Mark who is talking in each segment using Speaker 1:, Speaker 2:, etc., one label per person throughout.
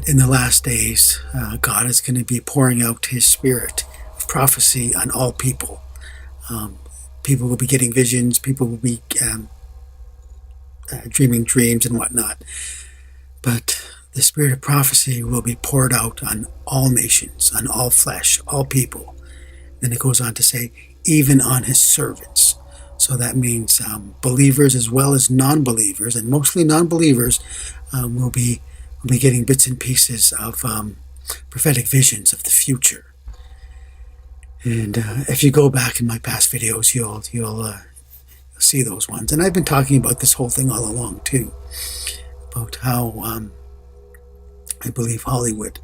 Speaker 1: in the last days, God is going to be pouring out his spirit of prophecy on all people. People will be getting visions. People will be dreaming dreams and whatnot. But the spirit of prophecy will be poured out on all nations, on all flesh, all people. Then it goes on to say, even on his servants. So that means believers as well as non-believers, and mostly non-believers will be getting bits and pieces of prophetic visions of the future. And if you go back in my past videos, you'll see those ones. And I've been talking about this whole thing all along too, about how I believe Hollywood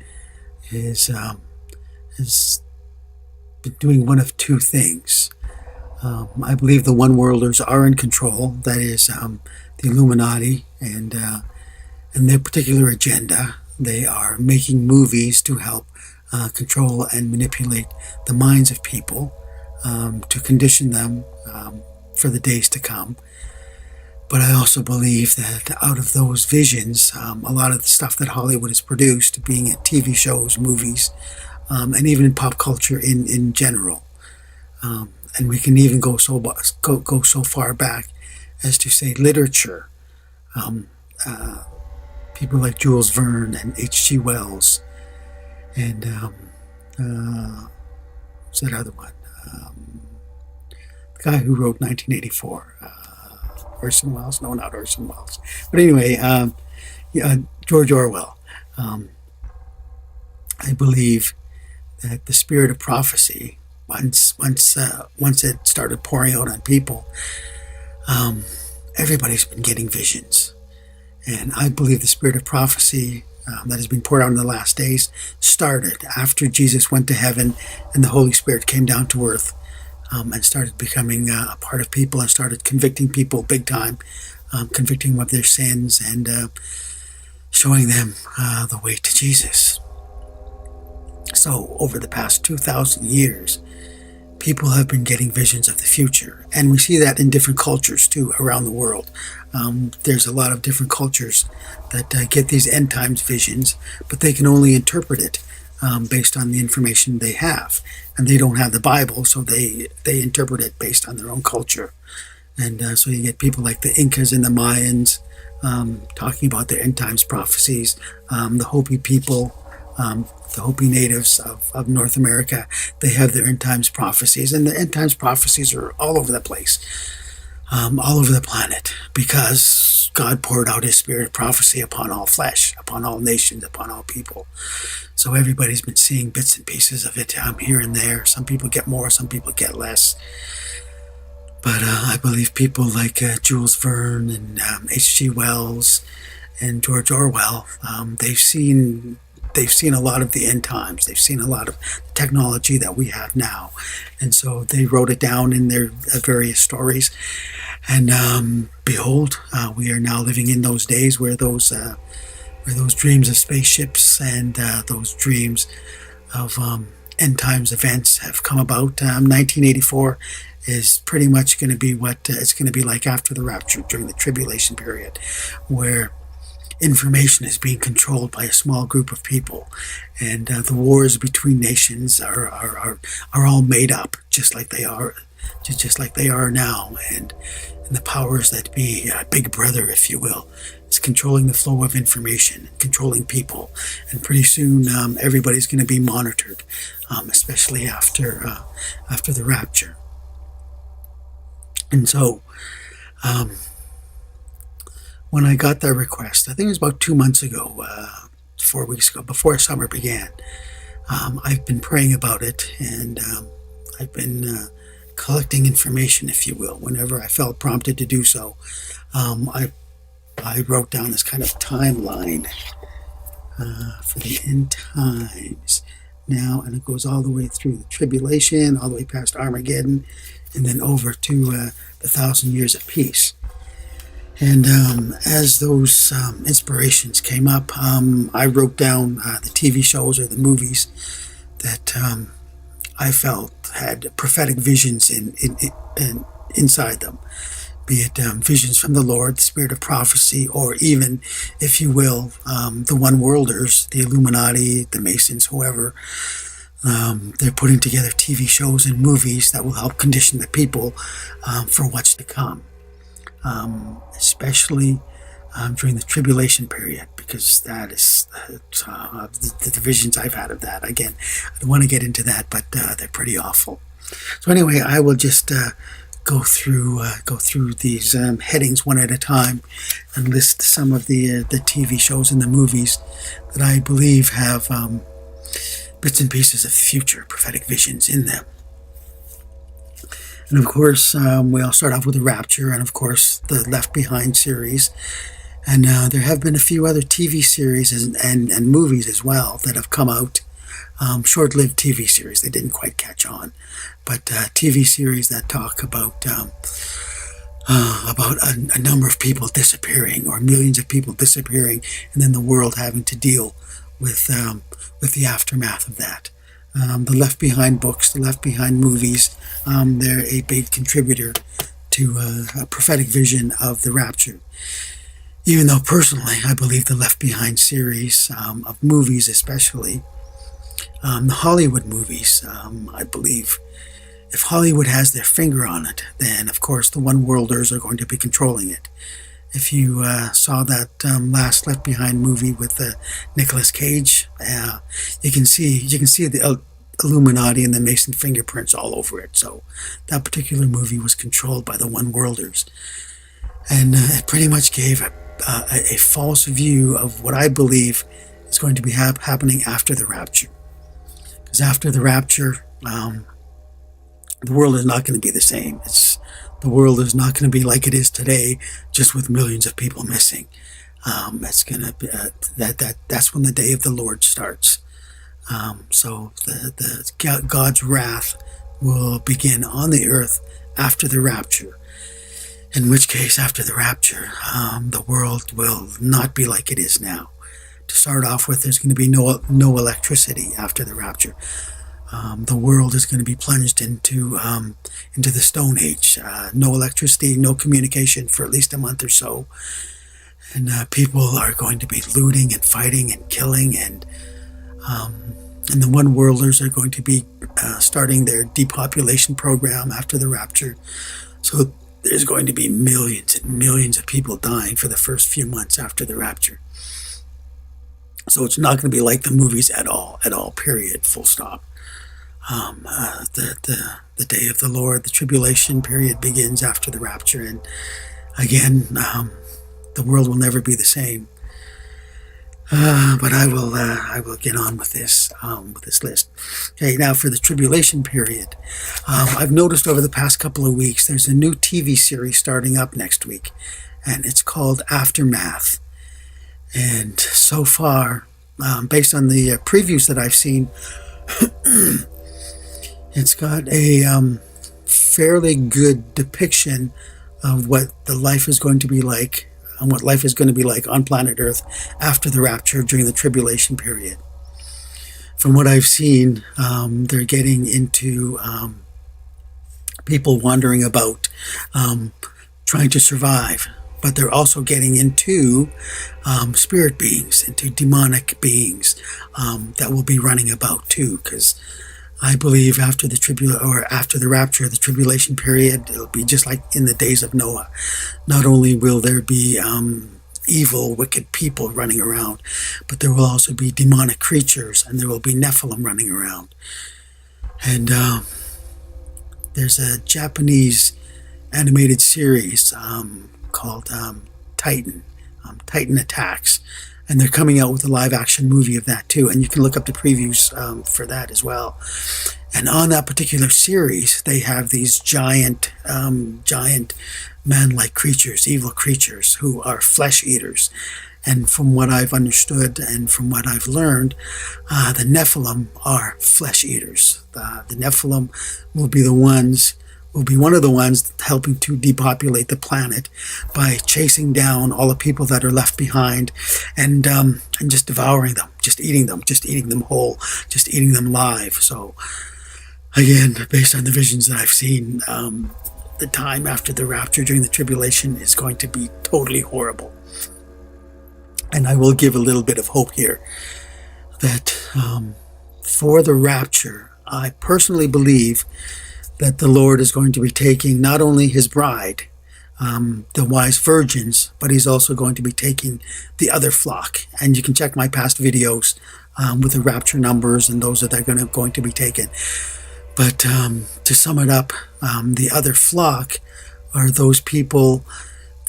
Speaker 1: is been doing one of two things. I believe the one-worlders are in control. That is the Illuminati and their particular agenda. They are making movies to help control and manipulate the minds of people, to condition them for the days to come. But I also believe that out of those visions, a lot of the stuff that Hollywood has produced, being it TV shows, movies, and even in pop culture in general, and we can even go so far back as to say literature. People like Jules Verne and H.G. Wells, and what's that other one? The guy who wrote 1984. Orson Welles? No, not Orson Welles. But anyway, George Orwell. I believe that the spirit of prophecy, once it started pouring out on people, everybody's been getting visions. And I believe the spirit of prophecy that has been poured out in the last days started after Jesus went to heaven and the Holy Spirit came down to earth, and started becoming a part of people and started convicting people big time, convicting them of their sins and showing them the way to Jesus. So over the past 2,000 years, people have been getting visions of the future. And we see that in different cultures too around the world. There's a lot of different cultures that get these end times visions, but they can only interpret it based on the information they have. And they don't have the Bible, so they interpret it based on their own culture. And so you get people like the Incas and the Mayans talking about their end times prophecies, the Hopi people, the Hopi natives of North America, they have their end times prophecies, and the end times prophecies are all over the place, all over the planet, because God poured out his spirit of prophecy upon all flesh, upon all nations, upon all people. So everybody's been seeing bits and pieces of it here and there. Some people get more, some people get less. But I believe people like Jules Verne and H.G. Wells and George Orwell, they've seen a lot of the end times. They've seen a lot of technology that we have now. And so they wrote it down in their various stories. And behold, we are now living in those days where those dreams of spaceships and those dreams of end times events have come about. 1984 is pretty much going to be what it's going to be like after the rapture, during the tribulation period, where information is being controlled by a small group of people, and the wars between nations are all made up, just like they are now, and the powers that be, Big Brother, if you will, is controlling the flow of information, controlling people, and pretty soon everybody's going to be monitored, especially after the rapture. And so, when I got that request, I think it was about 2 months ago, 4 weeks ago, before summer began, I've been praying about it, and I've been collecting information, if you will, whenever I felt prompted to do so. I wrote down this kind of timeline for the end times now, and it goes all the way through the tribulation, all the way past Armageddon, and then over to the 1,000 years of peace. And as those inspirations came up, I wrote down the TV shows or the movies that I felt had prophetic visions inside them. be it visions from the Lord, the spirit of prophecy, or even, if you will, the one-worlders, the Illuminati, the Masons, whoever. They're putting together TV shows and movies that will help condition the people for what's to come, especially during the tribulation period, because that is the visions I've had of that. Again, I don't want to get into that, but they're pretty awful. So anyway, I will just go through these headings one at a time and list some of the TV shows and the movies that I believe have bits and pieces of future prophetic visions in them. And of course, we all start off with the Rapture, and of course the Left Behind series. And there have been a few other TV series and movies as well that have come out. Short-lived TV series. They didn't quite catch on. But TV series that talk about a number of people disappearing, or millions of people disappearing, and then the world having to deal with the aftermath of that. The Left Behind books, the Left Behind movies, they're a big contributor to a prophetic vision of the rapture. Even though personally I believe the Left Behind series of movies, especially the Hollywood movies, I believe if Hollywood has their finger on it, then of course the one-worlders are going to be controlling it. If you saw that last Left Behind movie with Nicolas Cage, you can see the Illuminati and the Mason fingerprints all over it. So that particular movie was controlled by the one-worlders, and it pretty much gave a false view of what I believe is going to be happening after the rapture. Because after the rapture, the world is not going to be the same. The world is not going to be like it is today, just with millions of people missing. It's going to be that's when the day of the Lord starts. So God's wrath will begin on the earth after the rapture. In which case, after the rapture, the world will not be like it is now. To start off with, there's going to be no electricity after the rapture. The world is going to be plunged into the Stone Age. No electricity, no communication for at least a month or so. And people are going to be looting and fighting and killing, and the one-worlders are going to be starting their depopulation program after the rapture. So there's going to be millions and millions of people dying for the first few months after the rapture. So it's not going to be like the movies at all, period, full stop. The day of the Lord, the tribulation period begins after the rapture, and again, the world will never be the same. But I will get on with this list. Okay, now for the tribulation period, I've noticed over the past couple of weeks there's a new TV series starting up next week, and it's called Aftermath. And so far, based on the previews that I've seen, it's got a fairly good depiction of what the life is going to be like, and what life is going to be like on planet Earth after the rapture during the tribulation period. From what I've seen, they're getting into people wandering about, trying to survive. But they're also getting into spirit beings, into demonic beings that will be running about too. Because I believe after the rapture, the tribulation period, it'll be just like in the days of Noah. Not only will there be evil, wicked people running around, but there will also be demonic creatures, and there will be Nephilim running around. And there's a Japanese animated series called Titan Attacks, and they're coming out with a live action movie of that too, and you can look up the previews for that as well. And on that particular series, they have these giant man-like creatures, evil creatures who are flesh eaters. And from what I've understood and from what I've learned, the Nephilim are flesh eaters. The Nephilim will be one of the ones helping to depopulate the planet by chasing down all the people that are left behind and just devouring them, just eating them whole, just eating them live. So again, based on the visions that I've seen, the time after the rapture during the tribulation is going to be totally horrible. And I will give a little bit of hope here that for the rapture, I personally believe that the Lord is going to be taking not only his bride, the wise virgins, but he's also going to be taking the other flock. And you can check my past videos with the rapture numbers and those that are going to be taken. But to sum it up, the other flock are those people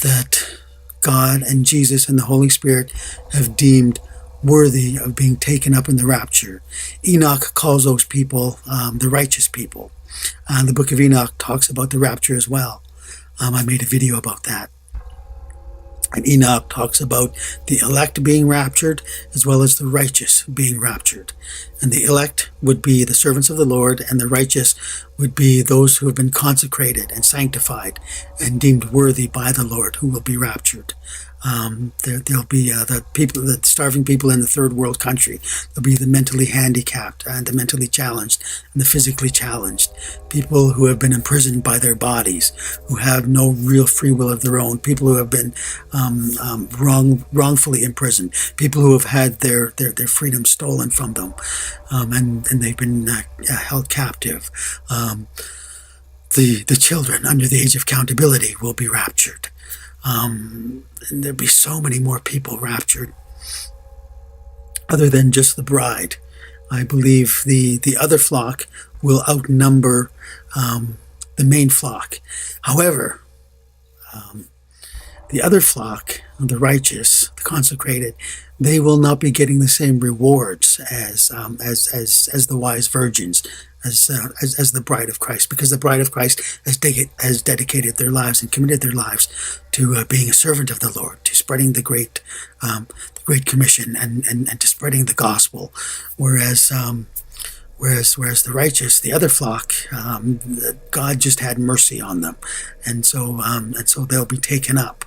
Speaker 1: that God and Jesus and the Holy Spirit have deemed worthy of being taken up in the rapture. Enoch calls those people the righteous people. The book of Enoch talks about the rapture as well. I made a video about that. And Enoch talks about the elect being raptured as well as the righteous being raptured. And the elect would be the servants of the Lord, and the righteous would be those who have been consecrated and sanctified and deemed worthy by the Lord, who will be raptured. There'll be the starving people in the third world country. There'll be the mentally handicapped and the mentally challenged and the physically challenged. People who have been imprisoned by their bodies, who have no real free will of their own. People who have been wrongfully imprisoned. People who have had their freedom stolen from them, and they've been held captive. The children under the age of accountability will be raptured. And there'll be so many more people raptured other than just the bride. I believe the other flock will outnumber the main flock. However, the other flock, the righteous, the consecrated, they will not be getting the same rewards as the wise virgins, as the bride of Christ, because the bride of Christ has dedicated their lives and committed their lives to being a servant of the Lord, to spreading the Great Commission and to spreading the gospel, whereas the righteous, the other flock, God just had mercy on them, and so they'll be taken up.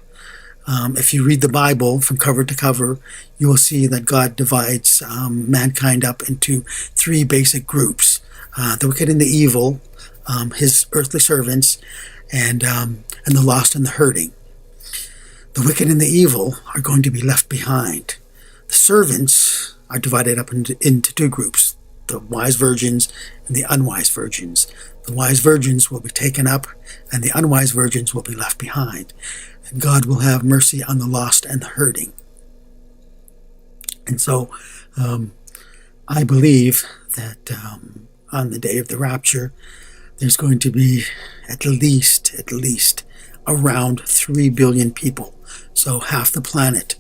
Speaker 1: If you read the Bible from cover to cover, you will see that God divides mankind up into three basic groups: the wicked and the evil, his earthly servants, and the lost and the hurting. The wicked and the evil are going to be left behind. The servants are divided up into two groups: the wise virgins and the unwise virgins. The wise virgins will be taken up, and the unwise virgins will be left behind. And God will have mercy on the lost and the hurting. And so I believe that on the day of the rapture, there's going to be at least around 3 billion people. So half the planet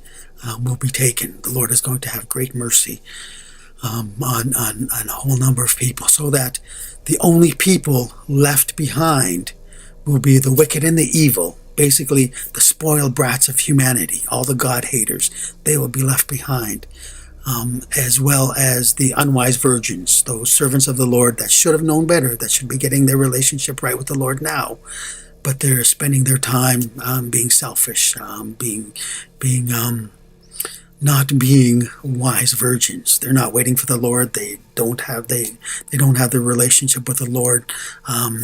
Speaker 1: will be taken. The Lord is going to have great mercy on a whole number of people, so that the only people left behind will be the wicked and the evil, basically the spoiled brats of humanity, all the God haters. They will be left behind, as well as the unwise virgins, those servants of the Lord that should have known better, that should be getting their relationship right with the Lord now, but they're spending their time being selfish, not being wise virgins. They're not waiting for the Lord. They don't have their relationship with the Lord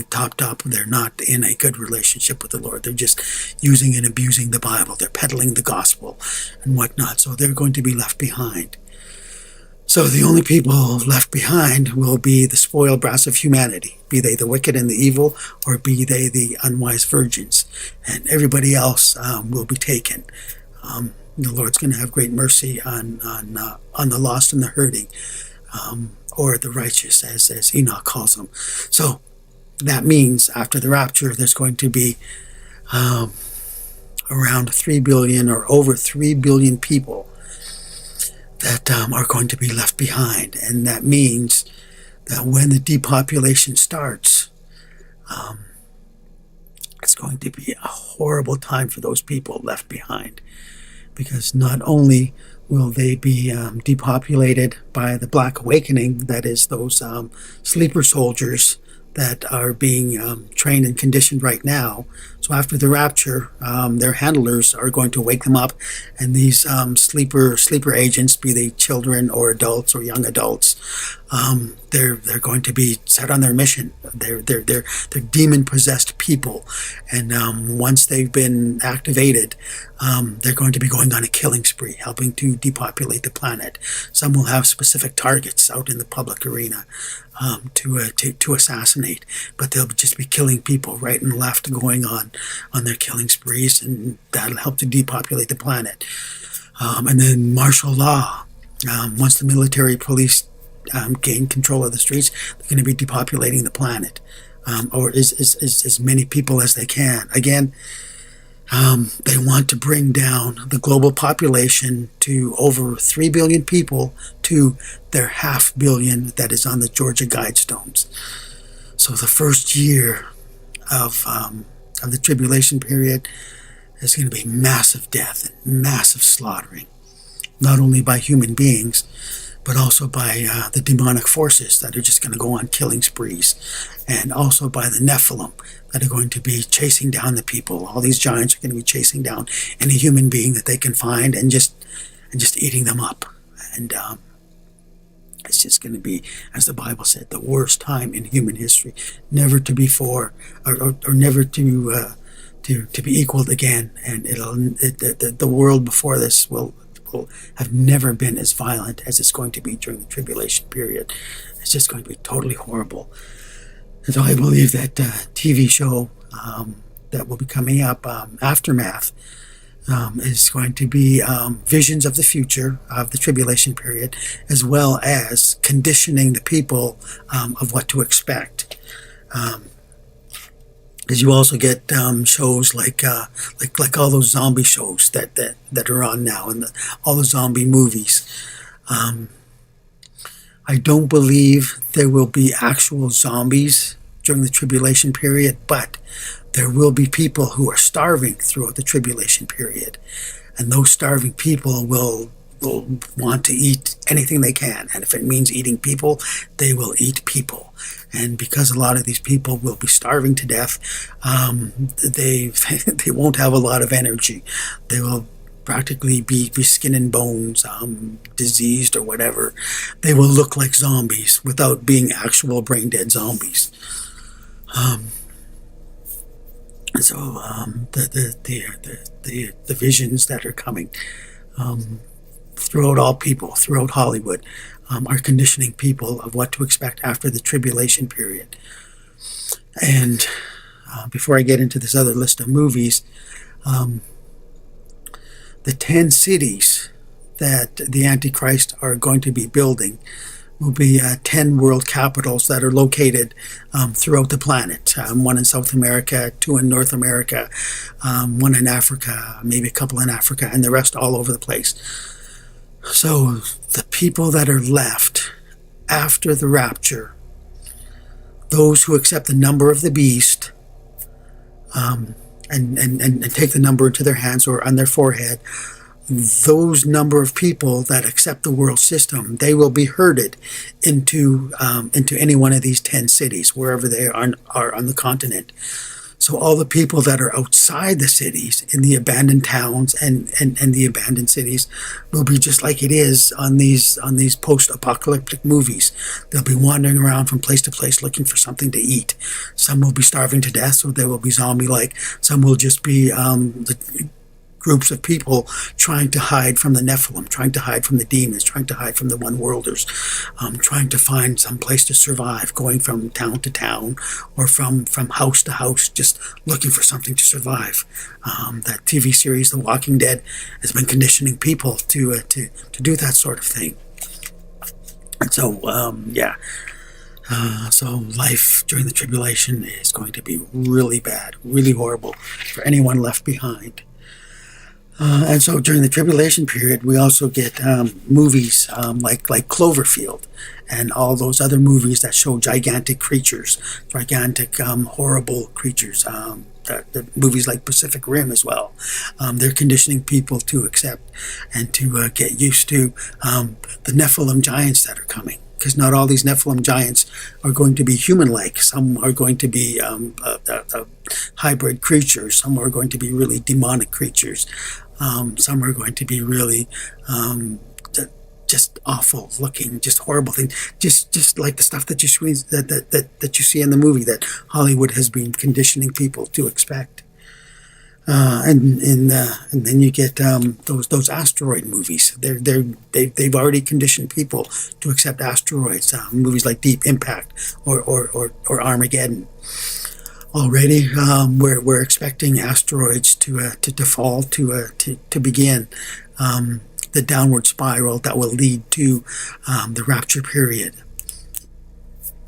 Speaker 1: topped up. They're not in a good relationship with the Lord. They're just using and abusing the Bible. They're peddling the gospel and whatnot. So they're going to be left behind. So the only people left behind will be the spoiled brats of humanity, be they the wicked and the evil, or be they the unwise virgins. And everybody else will be taken. The Lord's going to have great mercy on the lost and the hurting, or the righteous, as Enoch calls them. So that means after the rapture, there's going to be around 3 billion or over 3 billion people that are going to be left behind. And that means that when the depopulation starts, it's going to be a horrible time for those people left behind. Because not only will they be depopulated by the Black Awakening, that is those sleeper soldiers that are being trained and conditioned right now. So after the rapture, their handlers are going to wake them up, and these sleeper agents, be they children or adults or young adults, they're going to be set on their mission. They're demon possessed people. And once they've been activated, they're going to be going on a killing spree, helping to depopulate the planet. Some will have specific targets out in the public arena to assassinate, but they'll just be killing people right and left, going on their killing sprees, and that'll help to depopulate the planet. And then martial law. Once the military police gain control of the streets, they're going to be depopulating the planet, or as many people as they can. Again, they want to bring down the global population to over 3 billion people to their 500 million that is on the Georgia Guidestones. So the first year of the tribulation period is going to be massive death and massive slaughtering, not only by human beings, but also by the demonic forces that are just going to go on killing sprees, and also by the Nephilim that are going to be chasing down the people. All these giants are going to be chasing down any human being that they can find and just eating them up. And it's just going to be, as the Bible said, the worst time in human history, never to before, or never to be equaled again. And the world before this will have never been as violent as it's going to be during the tribulation period. It's just going to be totally horrible. And so I believe that TV show that will be coming up, Aftermath, is going to be visions of the future of the tribulation period, as well as conditioning the people of what to expect. As you also get shows like all those zombie shows that are on now, and all the zombie movies. I don't believe there will be actual zombies during the tribulation period, but there will be people who are starving throughout the tribulation period, and those starving people will want to eat anything they can, and if it means eating people, they will eat people. And because a lot of these people will be starving to death, they won't have a lot of energy. They will practically be skin and bones, diseased or whatever. They will look like zombies without being actual brain dead zombies. So the visions that are coming throughout all people, throughout Hollywood, are conditioning people of what to expect after the tribulation period. And before I get into this other list of movies, the 10 cities that the Antichrist are going to be building will be 10 world capitals that are located throughout the planet. One in South America, 2 in North America, 1 in Africa, maybe a couple in Africa, and the rest all over the place. So the people that are left after the rapture, those who accept the number of the beast, and take the number into their hands or on their forehead, those number of people that accept the world system, they will be herded into any one of these 10 cities, wherever they are on the continent. So all the people that are outside the cities, in the abandoned towns and the abandoned cities, will be just like it is on these post-apocalyptic movies. They'll be wandering around from place to place looking for something to eat. Some will be starving to death, so they will be zombie-like. Some will just be groups of people trying to hide from the Nephilim, trying to hide from the demons, trying to hide from the one-worlders, trying to find some place to survive, going from town to town or from house to house, just looking for something to survive. That TV series, The Walking Dead, has been conditioning people to do that sort of thing. And so, so life during the tribulation is going to be really bad, really horrible for anyone left behind. And so during the tribulation period, we also get movies like Cloverfield and all those other movies that show gigantic creatures, gigantic, horrible creatures. The movies like Pacific Rim as well. They're conditioning people to accept and to get used to the Nephilim giants that are coming. Because not all these Nephilim giants are going to be human-like. Some are going to be hybrid creatures. Some are going to be really demonic creatures. Some are going to be really just awful looking, just horrible thing, just like the stuff that that you see in the movie that Hollywood has been conditioning people to expect. And then you get those asteroid movies. They've already conditioned people to accept asteroids. Movies like Deep Impact or Armageddon. Already, we're expecting asteroids to fall, to begin the downward spiral that will lead to the rapture period.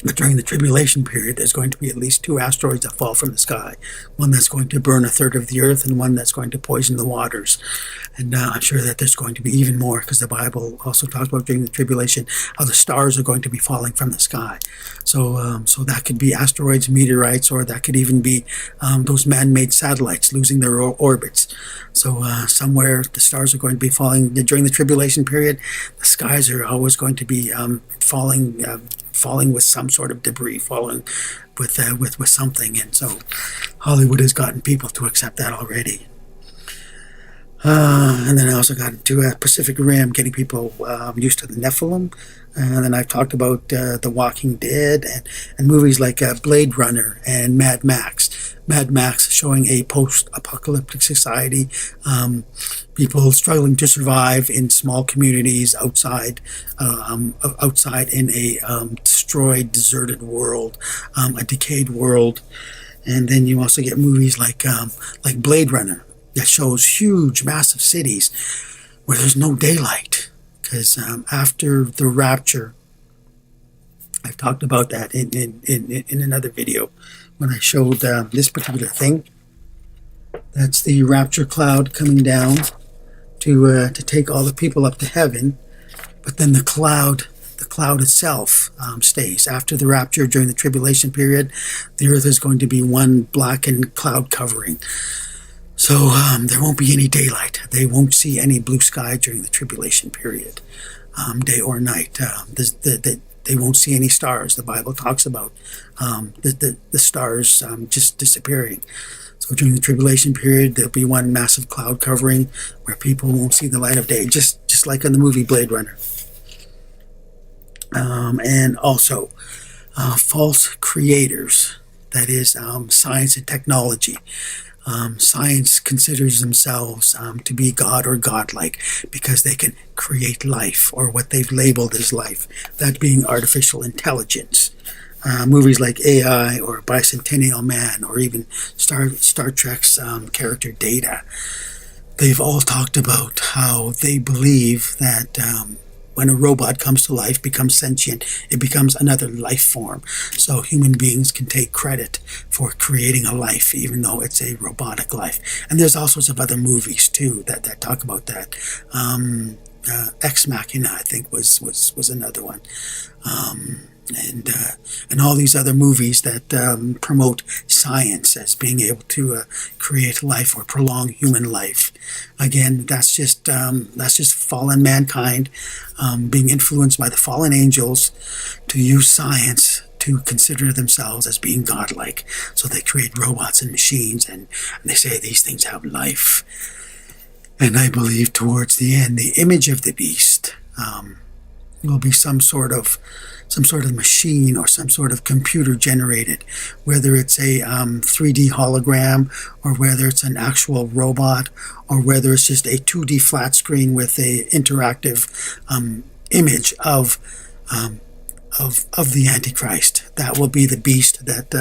Speaker 1: But during the tribulation period, there's going to be at least 2 asteroids that fall from the sky. One that's going to burn a third of the earth, and one that's going to poison the waters. And I'm sure that there's going to be even more, because the Bible also talks about during the tribulation how the stars are going to be falling from the sky. So that could be asteroids, meteorites, or that could even be those man-made satellites losing their orbits. So somewhere the stars are going to be falling during the tribulation period. The skies are always going to be falling with some sort of debris, falling with something. And so Hollywood has gotten people to accept that already. And then I also got into Pacific Rim, getting people used to the Nephilim. And then I've talked about The Walking Dead and movies like Blade Runner and Mad Max. Mad Max showing a post-apocalyptic society, people struggling to survive in small communities outside in a destroyed, deserted world, a decayed world. And then you also get movies like Blade Runner that shows huge, massive cities where there's no daylight. Because after the rapture, I've talked about that in another video when I showed this particular thing. That's the rapture cloud coming down to take all the people up to heaven. But then the cloud itself stays. After the rapture, during the tribulation period, the earth is going to be one blackened cloud covering. So there won't be any daylight. They won't see any blue sky during the tribulation period, day or night. They won't see any stars. The Bible talks about the stars just disappearing. So during the tribulation period, there'll be one massive cloud covering where people won't see the light of day, just like in the movie Blade Runner. And also false creators, that is science and technology. Science considers themselves to be God or godlike because they can create life, or what they've labeled as life, that being artificial intelligence. Movies like AI or Bicentennial Man, or even Star Trek's character Data, they've all talked about how they believe that when a robot comes to life, becomes sentient, it becomes another life form. So human beings can take credit for creating a life, even though it's a robotic life. And there's all sorts of other movies too that talk about that. Ex Machina, I think, was another one. And all these other movies that promote science as being able to create life or prolong human life. Again, that's just fallen mankind being influenced by the fallen angels to use science to consider themselves as being godlike. So they create robots and machines, and they say these things have life. And I believe towards the end, the image of the beast will be some sort of machine or some sort of computer generated, whether it's a 3D hologram, or whether it's an actual robot, or whether it's just a 2D flat screen with a interactive image of the Antichrist. That will be the beast that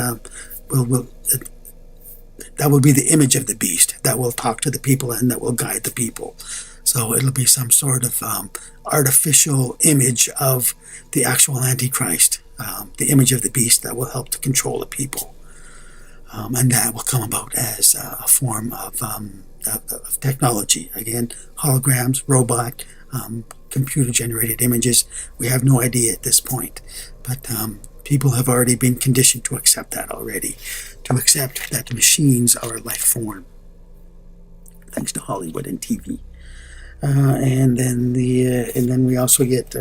Speaker 1: will be the image of the beast that will talk to the people and that will guide the people. So it'll be some sort of artificial image of the actual Antichrist, the image of the beast that will help to control the people. And that will come about as a form of technology. Again, holograms, robot, computer-generated images. We have no idea at this point. But people have already been conditioned to accept that already, to accept that machines are a life form, thanks to Hollywood and TV. And then we also get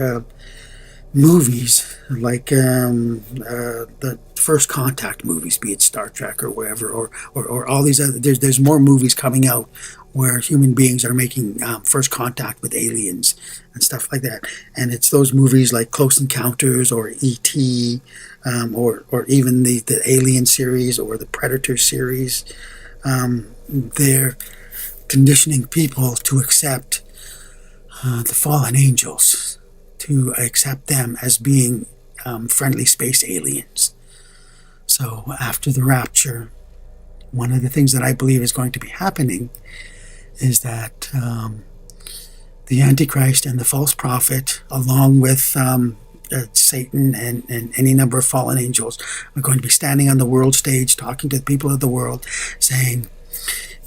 Speaker 1: movies like the First Contact movies, be it Star Trek or wherever, or all these other. There's more movies coming out where human beings are making first contact with aliens and stuff like that. And it's those movies like Close Encounters or E.T., or even the Alien series or the Predator series. They're conditioning people to accept the fallen angels, to accept them as being friendly space aliens. So after the rapture, one of the things that I believe is going to be happening is that the Antichrist and the false prophet, along with Satan and any number of fallen angels, are going to be standing on the world stage talking to the people of the world, saying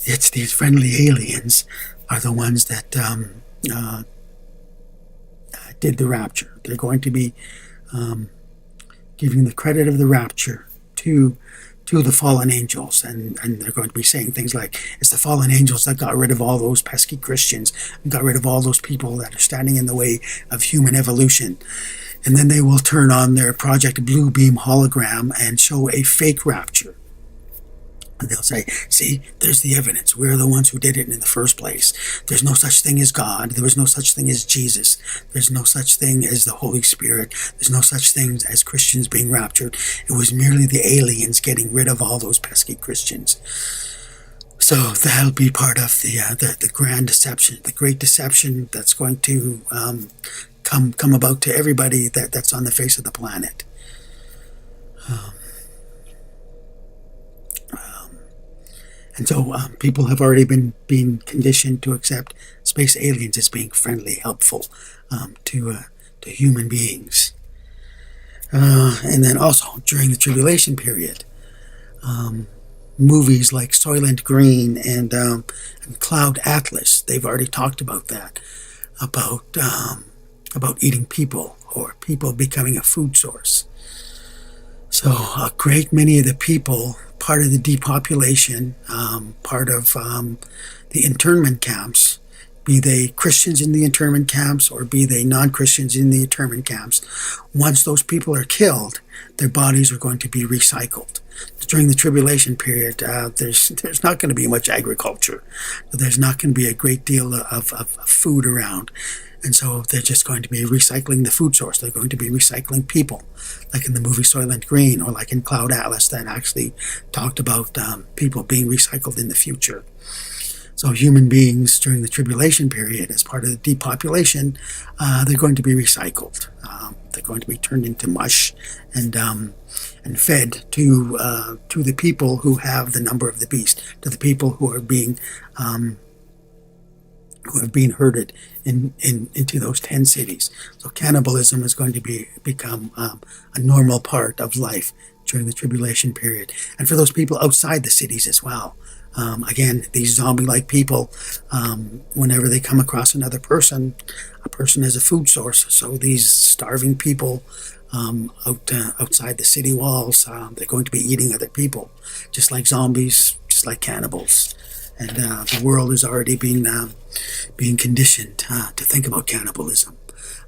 Speaker 1: it's these friendly aliens are the ones that did the rapture. They're going to be giving the credit of the rapture to the fallen angels, and they're going to be saying things like, it's the fallen angels that got rid of all those pesky Christians and got rid of all those people that are standing in the way of human evolution. And then they will turn on their Project Blue Beam hologram and show a fake rapture. And they'll say, see, there's the evidence. We're the ones who did it in the first place. There's no such thing as God. There was no such thing as Jesus. There's no such thing as the Holy Spirit. There's no such thing as Christians being raptured. It was merely the aliens getting rid of all those pesky Christians. So that'll be part of the grand deception, the great deception that's going to come about to everybody that's on the face of the planet. And so people have already been conditioned to accept space aliens as being friendly, helpful to human beings. And then also during the tribulation period, movies like Soylent Green and Cloud Atlas, they've already talked about that, about eating people or people becoming a food source. So a great many of the people, part of the depopulation, part of the internment camps, be they Christians in the internment camps or be they non-Christians in the internment camps, once those people are killed, their bodies are going to be recycled. During the tribulation period, there's not going to be much agriculture. There's not going to be a great deal of food around. And so they're just going to be recycling the food source. They're going to be recycling people, like in the movie Soylent Green, or like in Cloud Atlas that actually talked about people being recycled in the future. So human beings during the tribulation period, as part of the depopulation, they're going to be recycled. They're going to be turned into mush and fed to the people who have the number of the beast, to the people who are being herded into those 10 cities. So cannibalism is going to become a normal part of life during the tribulation period. And for those people outside the cities as well. Again, these zombie-like people, whenever they come across another person, a person is a food source. So these starving people outside the city walls, they're going to be eating other people, just like zombies, just like cannibals. And the world is already being conditioned to think about cannibalism.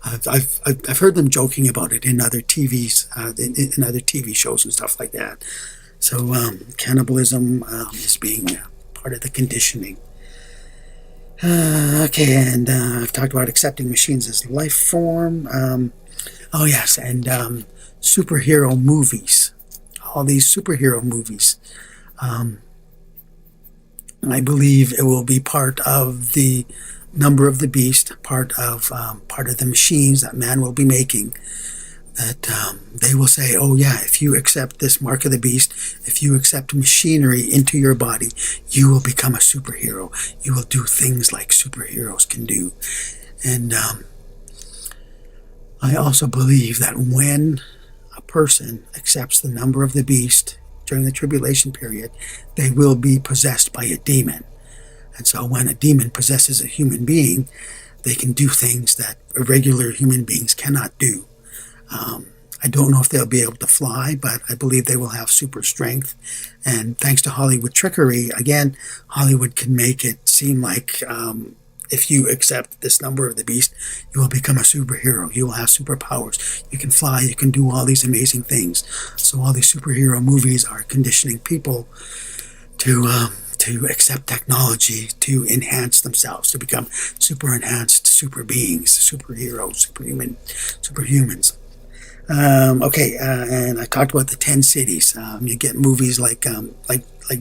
Speaker 1: I've heard them joking about it in other TVs, in other TV shows and stuff like that. So cannibalism is being part of the conditioning. Okay, and I've talked about accepting machines as life form. Oh yes, and superhero movies. All these superhero movies. I believe it will be part of the number of the beast, part of the machines that man will be making. That they will say, oh yeah, if you accept this mark of the beast, if you accept machinery into your body, you will become a superhero. You will do things like superheroes can do. And I also believe that when a person accepts the number of the beast during the tribulation period, they will be possessed by a demon. And so when a demon possesses a human being, they can do things that regular human beings cannot do. I don't know if they'll be able to fly, but I believe they will have super strength. And thanks to Hollywood trickery, again, Hollywood can make it seem like if you accept this number of the beast, you will become a superhero. You will have superpowers. You can fly. You can do all these amazing things. So all these superhero movies are conditioning people to to accept technology to enhance themselves, to become super enhanced super beings, superheroes, superhumans. And I talked about the 10 cities. You get movies like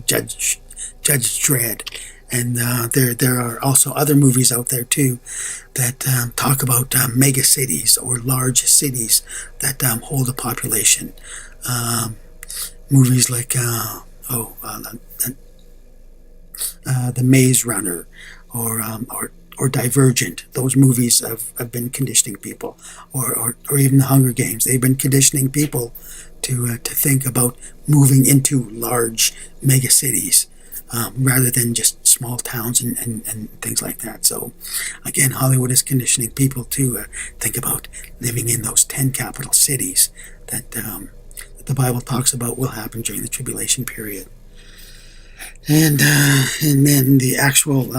Speaker 1: Judge Dredd, and there are also other movies out there too that talk about mega cities or large cities that hold a population. Movies like The Maze Runner, or Divergent. Those movies have been conditioning people, or even The Hunger Games. They've been conditioning people to think about moving into large mega cities rather than just small towns and things like that. So again, Hollywood is conditioning people to think about living in those 10 capital cities that the Bible talks about will happen during the tribulation period. And then the actual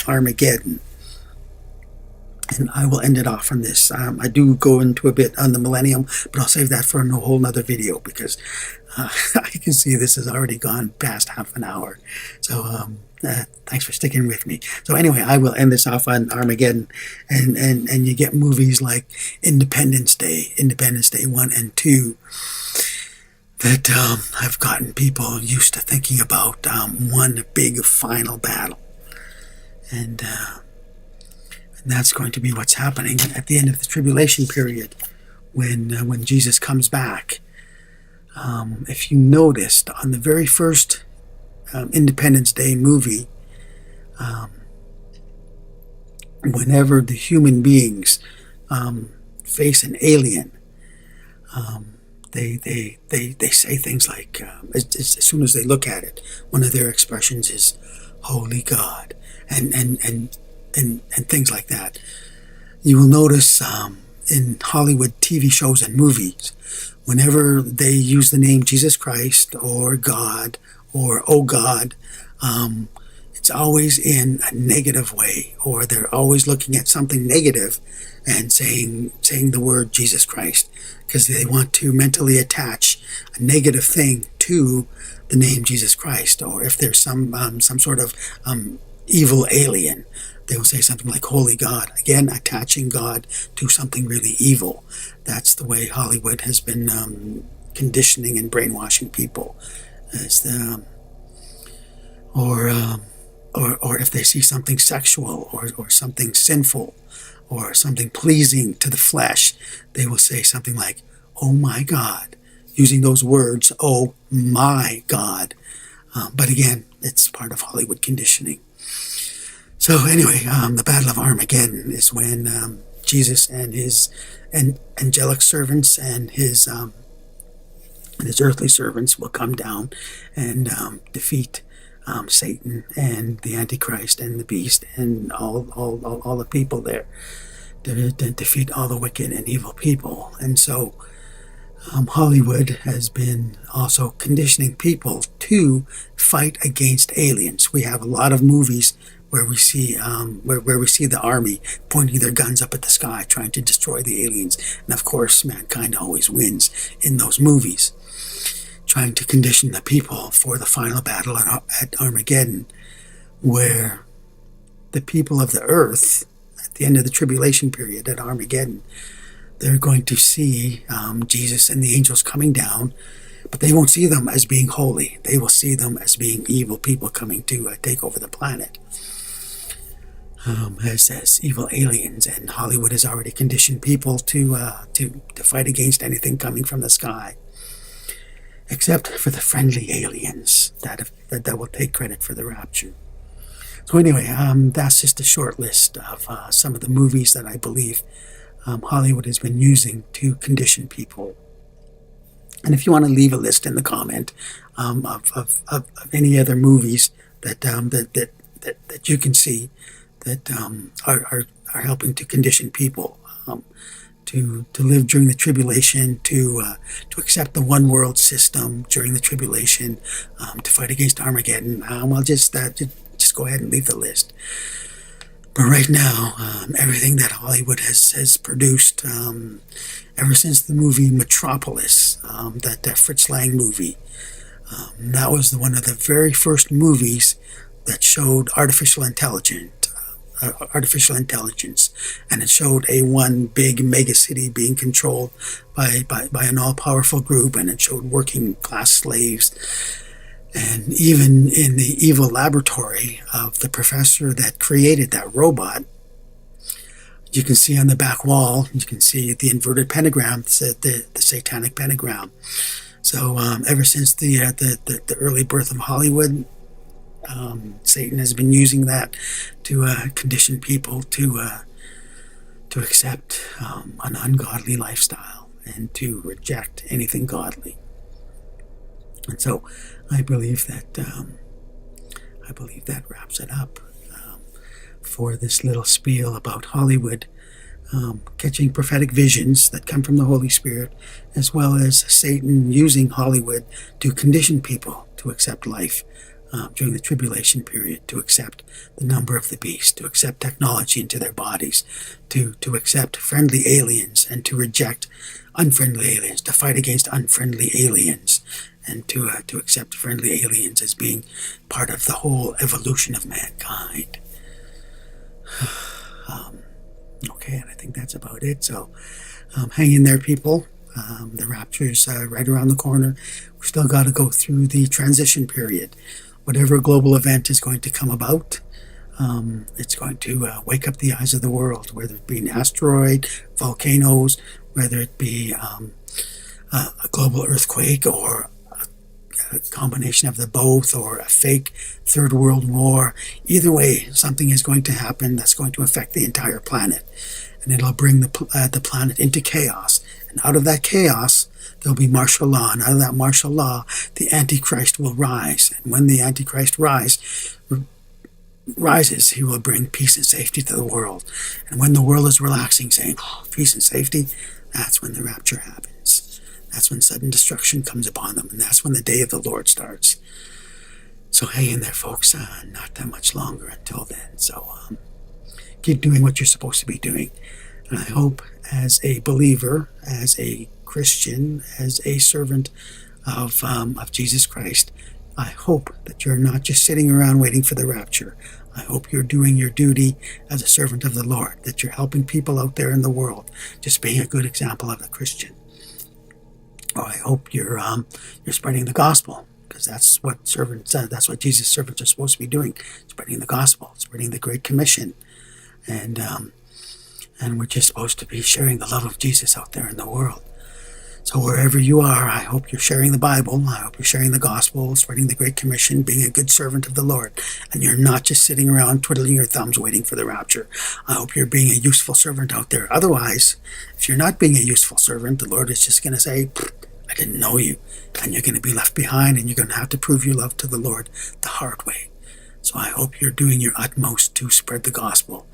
Speaker 1: Armageddon. And I will end it off on this. I do go into a bit on the millennium, but I'll save that for a whole nother video, because I can see this has already gone past half an hour. So thanks for sticking with me. So anyway, I will end this off on Armageddon, and you get movies like Independence Day 1 and 2, that have gotten people used to thinking about one big final battle. And that's going to be what's happening at the end of the tribulation period, when Jesus comes back. If you noticed, on the very first Independence Day movie, whenever the human beings face an alien, they say things like, as soon as they look at it, one of their expressions is "Holy God," and things like that. You will notice in Hollywood TV shows and movies, whenever they use the name Jesus Christ or God or oh God, it's always in a negative way, or they're always looking at something negative and saying the word Jesus Christ, because they want to mentally attach a negative thing to the name Jesus Christ. Or if there's some sort of evil alien, they will say something like Holy God, again attaching God to something really evil. That's the way Hollywood has been conditioning and brainwashing people. Or if they see something sexual or something sinful or something pleasing to the flesh, they will say something like, "Oh my God," using those words, "Oh my God." But again, it's part of Hollywood conditioning. So anyway, the Battle of Armageddon is when Jesus and his angelic servants and his earthly servants will come down and defeat Satan and the Antichrist and the beast and all the people there, to defeat all the wicked and evil people. And so Hollywood has been also conditioning people to fight against aliens. We have a lot of movies where we see where we see the army pointing their guns up at the sky, trying to destroy the aliens. And of course, mankind always wins in those movies, trying to condition the people for the final battle at Armageddon, where the people of the earth, at the end of the tribulation period at Armageddon, they're going to see Jesus and the angels coming down, but they won't see them as being holy. They will see them as being evil people coming to take over the planet, as evil aliens. And Hollywood has already conditioned people to fight against anything coming from the sky, except for the friendly aliens that will take credit for the rapture. So anyway, that's just a short list of some of the movies that I believe Hollywood has been using to condition people. And if you want to leave a list in the comment of any other movies that you can see that are helping to condition people to live during the tribulation, to accept the one world system during the tribulation, to fight against Armageddon, well, just go ahead and leave the list. But right now, everything that Hollywood has produced, ever since the movie Metropolis, that Fritz Lang movie, that was one of the very first movies that showed artificial intelligence, and it showed a one big mega city being controlled by an all-powerful group, and it showed working class slaves. And even in the evil laboratory of the professor that created that robot, you can see on the back wall, you can see the inverted pentagram, the satanic pentagram. So ever since the early birth of Hollywood, Satan has been using that to condition people to accept an ungodly lifestyle and to reject anything godly. And so I believe that wraps it up for this little spiel about Hollywood catching prophetic visions that come from the Holy Spirit, as well as Satan using Hollywood to condition people to accept life during the tribulation period, to accept the number of the beast, to accept technology into their bodies, to accept friendly aliens and to reject unfriendly aliens, to fight against unfriendly aliens, and to accept friendly aliens as being part of the whole evolution of mankind. Okay, and I think that's about it. So hang in there, people. The rapture's right around the corner. We've still got to go through the transition period. Whatever global event is going to come about, it's going to wake up the eyes of the world, whether it be an asteroid, volcanoes, whether it be a global earthquake or a combination of the both, or a fake third world war. Either way, something is going to happen that's going to affect the entire planet, and it'll bring the planet into chaos. And out of that chaos, there'll be martial law, and out of that martial law, the Antichrist will rise. And when the Antichrist rises, he will bring peace and safety to the world. And when the world is relaxing, saying, "Oh, peace and safety," that's when the rapture happens. That's when sudden destruction comes upon them, and that's when the day of the Lord starts. So hang in there, folks. Not that much longer until then. So keep doing what you're supposed to be doing. And I hope, as a believer, as a Christian, as a servant of Jesus Christ, I hope that you're not just sitting around waiting for the rapture. I hope you're doing your duty as a servant of the Lord, that you're helping people out there in the world, just being a good example of a Christian. Or I hope you're spreading the gospel, because that's what Jesus' servants are supposed to be doing, spreading the gospel, spreading the Great Commission, and we're just supposed to be sharing the love of Jesus out there in the world. So wherever you are, I hope you're sharing the Bible. I hope you're sharing the gospel, spreading the Great Commission, being a good servant of the Lord. And you're not just sitting around twiddling your thumbs waiting for the rapture. I hope you're being a useful servant out there. Otherwise, if you're not being a useful servant, the Lord is just going to say, "I didn't know you." And you're going to be left behind, and you're going to have to prove your love to the Lord the hard way. So I hope you're doing your utmost to spread the gospel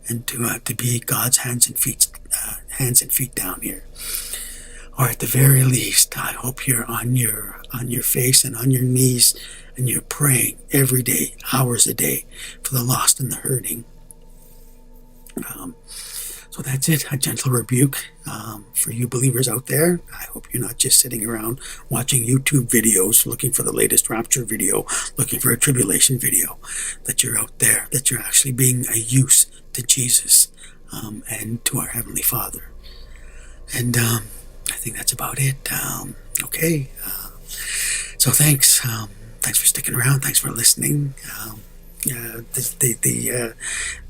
Speaker 1: and to be God's hands and feet down here. Or at the very least, I hope you're on your face and on your knees, and you're praying every day, hours a day, for the lost and the hurting. So that's it, a gentle rebuke for you believers out there. I hope you're not just sitting around watching YouTube videos, looking for the latest rapture video, looking for a tribulation video, that you're out there, that you're actually being a use to Jesus and to our Heavenly Father. And I think that's about it. Okay. So thanks. Thanks for sticking around. Thanks for listening. The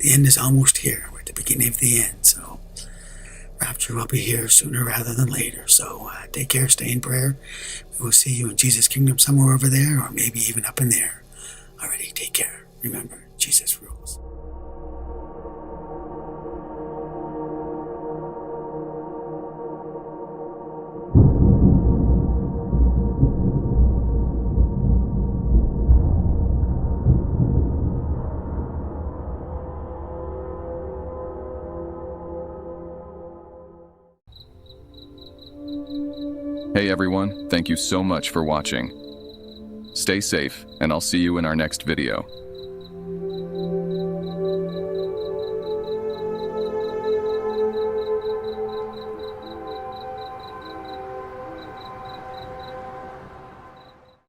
Speaker 1: end is almost here. We're at the beginning of the end. So rapture will be here sooner rather than later. So take care. Stay in prayer. We will see you in Jesus' kingdom somewhere over there, or maybe even up in there. Alrighty. Take care. Remember, Jesus rules.
Speaker 2: Hey everyone, thank you so much for watching. Stay safe, and I'll see you in our next video.